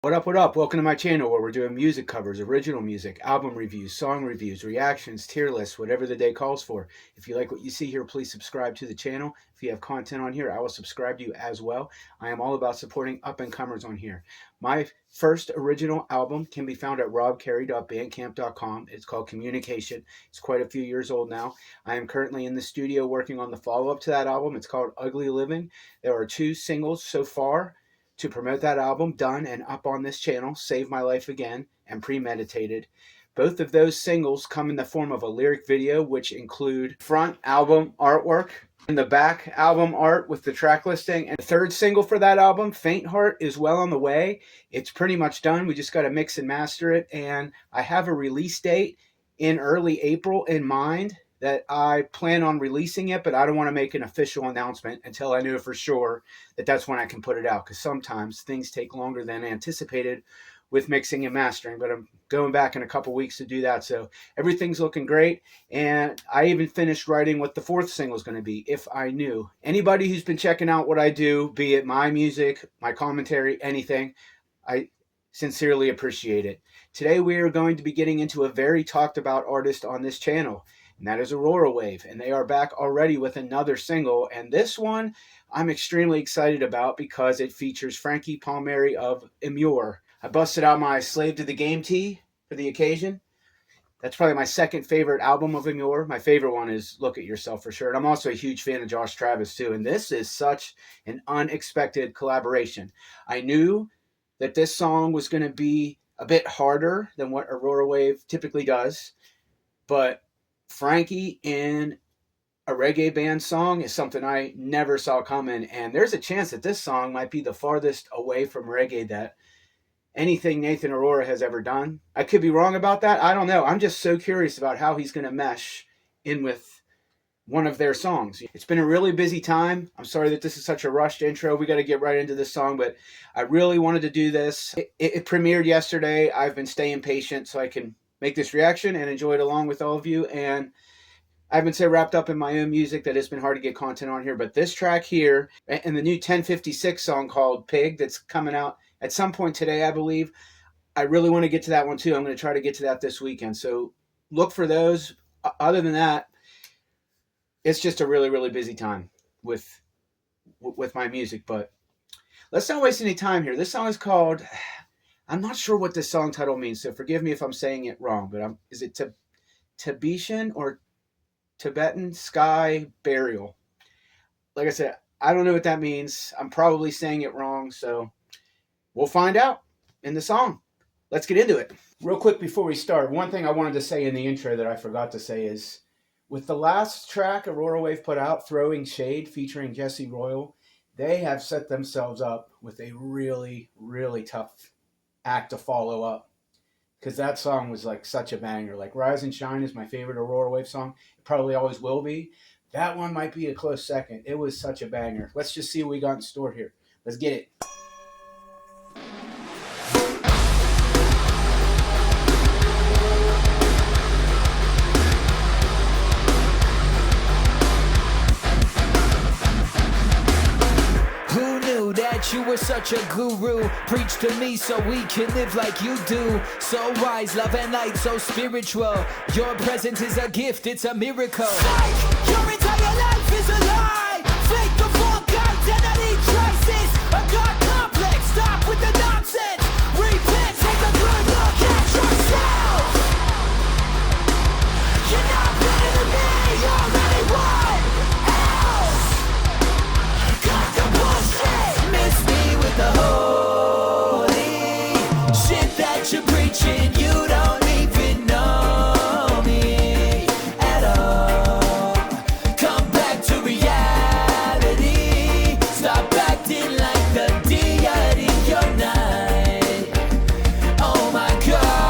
What up, what up? Welcome to my channel where we're doing music covers, original music, album reviews, song reviews, reactions, tier lists, whatever the day calls for. If you like what you see here, please subscribe to the channel. If you have content on here, I will subscribe to you as well. I am all about supporting up-and-comers on here. My first original album can be found at robcary.bandcamp.com. It's called Communication. It's quite a few years old now. I am currently in the studio working on the follow-up to that album. It's called Ugly Living. There are 2 singles so far to promote that album, done and up on this channel, Save My Life Again and Premeditated. Both of those singles come in the form of a lyric video, which include front album artwork and the back album art with the track listing. And the third single for that album, Faint Heart, is well on the way. It's pretty much done. We just got to mix and master it. And I have a release date in early April in mind that I plan on releasing it, but I don't want to make an official announcement until I know for sure that that's when I can put it out, because sometimes things take longer than anticipated with mixing and mastering, but I'm going back in a couple weeks to do that. So everything's looking great, and I even finished writing what the 4th single is going to be, If I Knew. Anybody who's been checking out what I do, be it my music, my commentary, anything, I sincerely appreciate it. Today we are going to be getting into a very talked about artist on this channel, and that is Aurorawave, and they are back already with another single, and this one I'm extremely excited about because it features Frankie Palmeri of Immure. I busted out my Slave to the Game tee for the occasion. That's probably my second favorite album of Immure. My favorite one is Look at Yourself for sure, and I'm also a huge fan of Josh Travis too, and this is such an unexpected collaboration. I knew that this song was going to be a bit harder than what Aurorawave typically does, but Frankie in a reggae band song is something I never saw coming, and there's a chance that this song might be the farthest away from reggae that anything Nathan Aurora has ever done. I could be wrong about that. I don't know. I'm just so curious about how he's going to mesh in with one of their songs. It's been a really busy time. I'm sorry that this is such a rushed intro. We got to get right into this song, but I really wanted to do this. It premiered yesterday. I've been staying patient so I can make this reaction and enjoy it along with all of you. And I've been so wrapped up in my own music that it's been hard to get content on here. But this track here and the new 1056 song called Pig that's coming out at some point today, I believe, I really want to get to that one too. I'm going to try to get to that this weekend. So look for those. Other than that, it's just a really, really busy time with my music. But let's not waste any time here. This song is called... I'm not sure what this song title means, so forgive me if I'm saying it wrong, but is it Tibetan or Tibetan Sky Burial? Like I said, I don't know what that means. I'm probably saying it wrong, so we'll find out in the song. Let's get into it. Real quick before we start, one thing I wanted to say in the intro that I forgot to say is, with the last track Aurorawave put out, Throwing Shade, featuring Jesse Royal, they have set themselves up with a really, really tough act to follow up, because that song was like such a banger. Like Rise and Shine is my favorite Aurorawave song. It probably always will be. That one might be a close second. It was such a banger. Let's just see what we got in store here. Let's get it. You were such a guru. Preach to me so we can live like you do. So wise, love and light, so spiritual. Your presence is a gift, it's a miracle. Psych! Your entire life is a lie. Fake the fuck identity crisis. A God complex, stop with the nonsense. Repent, take a good look at yourself. You're not better than me, you already won. Else, cut the bullshit. Miss me with the holy shit that you're preaching. You don't even know me at all. Come back to reality. Stop acting like the deity you're not. Oh my God.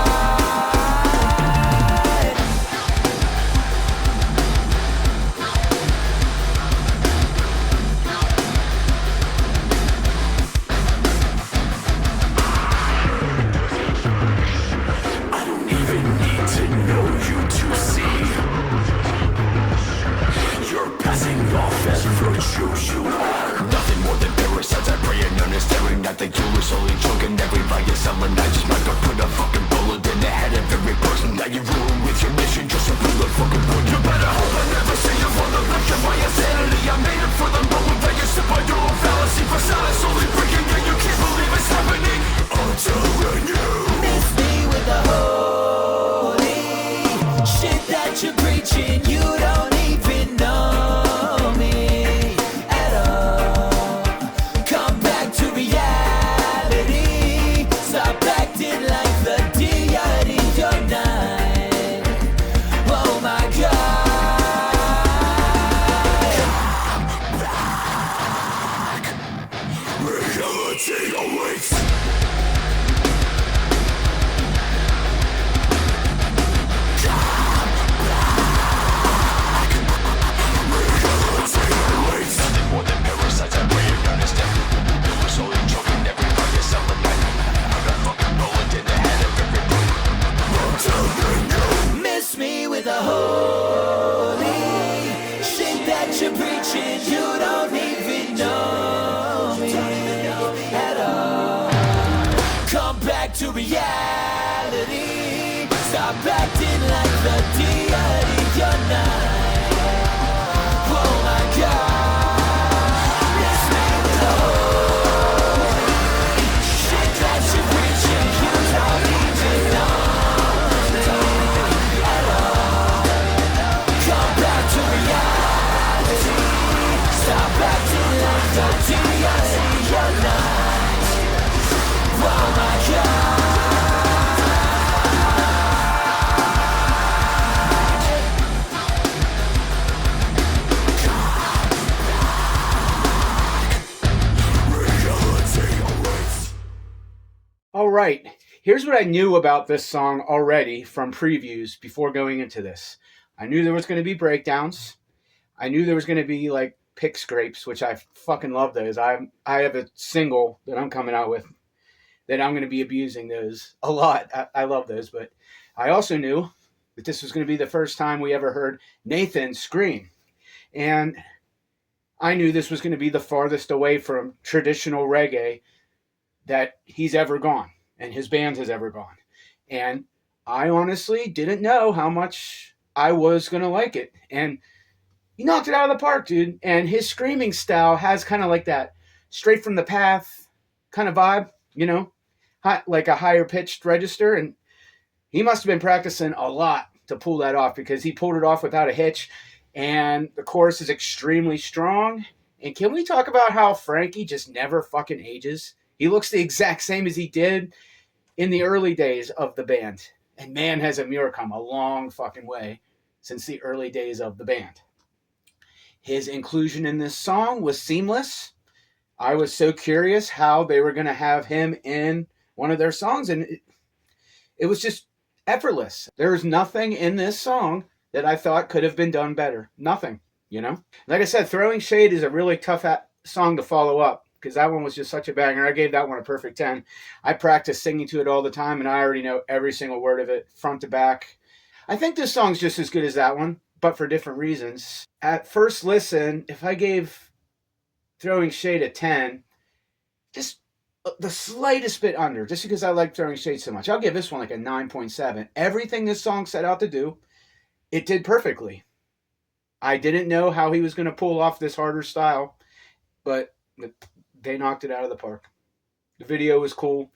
back to reality. Stop acting like the deity you're not. Oh my God, miss me with the holy shit that you're preaching. You don't even know at all. Come back to reality. Stop acting like the deity you're not. Oh my God. All right, here's what I knew about this song already from previews before going into this. I knew there was going to be breakdowns. I knew there was going to be like pick scrapes, which I fucking love those. I have a single that I'm coming out with that I'm going to be abusing those a lot. I love those, but I also knew that this was going to be the first time we ever heard Nathan scream. And I knew this was going to be the farthest away from traditional reggae that he's ever gone and his band has ever gone. And I honestly didn't know how much I was going to like it. And he knocked it out of the park, dude. And his screaming style has kind of like that straight from the path kind of vibe, you know, like a higher pitched register. And he must have been practicing a lot to pull that off because he pulled it off without a hitch. And the chorus is extremely strong. And can we talk about how Frankie just never fucking ages? He looks the exact same as he did in the early days of the band. And man, has Amir come a long fucking way since the early days of the band. His inclusion in this song was seamless. I was so curious how they were going to have him in one of their songs, and it was just effortless. There was nothing in this song that I thought could have been done better. Nothing, you know? Like I said, Throwing Shade is a really tough song to follow up because that one was just such a banger. I gave that one a perfect 10. I practice singing to it all the time, and I already know every single word of it, front to back. I think this song's just as good as that one, but for different reasons. At first listen, if I gave Throwing Shade a 10, just the slightest bit under, just because I like Throwing Shade so much, I'll give this one like a 9.7. Everything this song set out to do, it did perfectly. I didn't know how he was going to pull off this harder style, but they knocked it out of the park. The video was cool.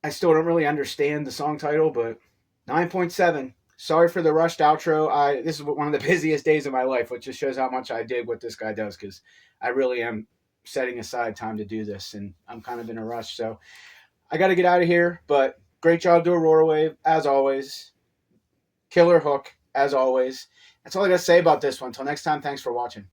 I still don't really understand the song title, but 9.7. Sorry for the rushed outro. This is one of the busiest days of my life, which just shows how much I dig what this guy does, because I really am setting aside time to do this, and I'm kind of in a rush. So I got to get out of here, but great job to Aurorawave, as always. Killer hook, as always. That's all I got to say about this one. Until next time, thanks for watching.